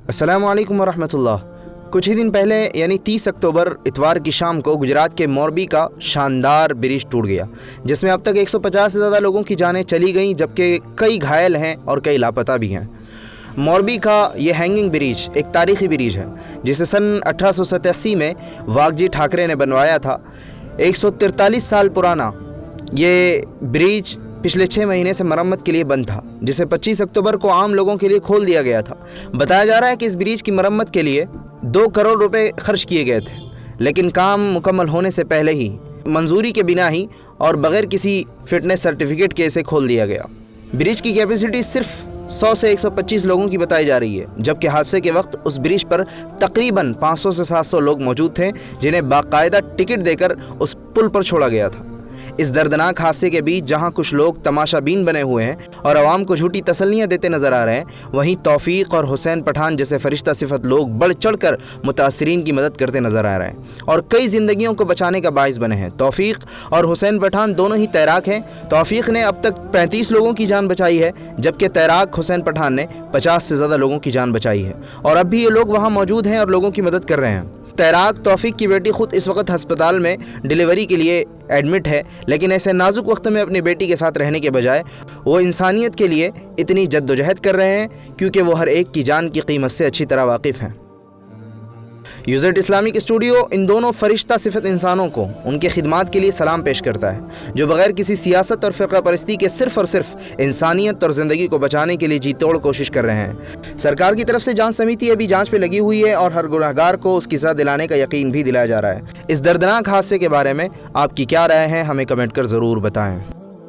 अस्सलामु अलैकुम वरहमतुल्लाह। कुछ ही दिन पहले यानी 30 अक्टूबर इतवार की शाम को गुजरात के मोरबी का शानदार ब्रिज टूट गया, जिसमें अब तक 150 से ज़्यादा लोगों की जानें चली गईं, जबकि कई घायल हैं और कई लापता भी हैं। मोरबी का ये हैंगिंग ब्रिज एक तारीख़ी ब्रिज है, जिसे सन 1887 में वाघजी ठाकरे ने बनवाया था। 143 साल पुराना ये ब्रिज पिछले 6 महीने से मरम्मत के लिए बंद था, जिसे 25 अक्टूबर को आम लोगों के लिए खोल दिया गया था। बताया जा रहा है कि इस ब्रिज की मरम्मत के लिए 2 करोड़ रुपए खर्च किए गए थे, लेकिन काम मुकम्मल होने से पहले ही मंजूरी के बिना ही और बगैर किसी फिटनेस सर्टिफिकेट के इसे खोल दिया गया। ब्रिज की कैपेसिटी सिर्फ 100 से 125 लोगों की बताई जा रही है, जबकि हादसे के वक्त उस ब्रिज पर तकरीबन 500 से 700 लोग मौजूद थे, जिन्हें बाकायदा टिकट देकर उस पुल पर छोड़ा गया था। इस दर्दनाक हादसे के बीच जहां कुछ लोग तमाशाबीन बने हुए हैं और आवाम को झूठी तसल्लियां देते नजर आ रहे हैं, वहीं तौफीक और हुसैन पठान जैसे फरिश्ता सिफत लोग बढ़ चढ़कर मुतासरीन की मदद करते नजर आ रहे हैं और कई जिंदगियों को बचाने का बाइस बने हैं। तौफीक और हुसैन पठान दोनों ही तैराक हैं। तौफीक ने अब तक 35 लोगों की जान बचाई है, जबकि तैराक हुसैन पठान ने 50 से ज़्यादा लोगों की जान बचाई है और अब भी ये लोग वहाँ मौजूद हैं और लोगों की मदद कर रहे हैं। तैराक तौफीक की बेटी खुद इस वक्त अस्पताल में डिलीवरी के लिए एडमिट है, लेकिन ऐसे नाजुक वक्त में अपनी बेटी के साथ रहने के बजाय वो इंसानियत के लिए इतनी जद्दोजहद कर रहे हैं, क्योंकि वो हर एक की जान की कीमत से अच्छी तरह वाकिफ़ हैं। यूज़र्ट इस्लामिक स्टूडियो इन दोनों फरिश्ता सिफत इंसानों को उनके खिदमात के लिए सलाम पेश करता है, जो बगैर किसी सियासत और फ़िरका परस्ती के सिर्फ़ और सिर्फ इंसानियत और ज़िंदगी को बचाने के लिए जी तोड़ कोशिश कर रहे हैं। सरकार की तरफ से जांच समिति अभी जांच पे लगी हुई है और हर गुनहगार को उसकी सज़ा दिलाने का यकीन भी दिलाया जा रहा है। इस दर्दनाक हादसे के बारे में आपकी क्या राय है, हमें कमेंट कर ज़रूर बताएँ।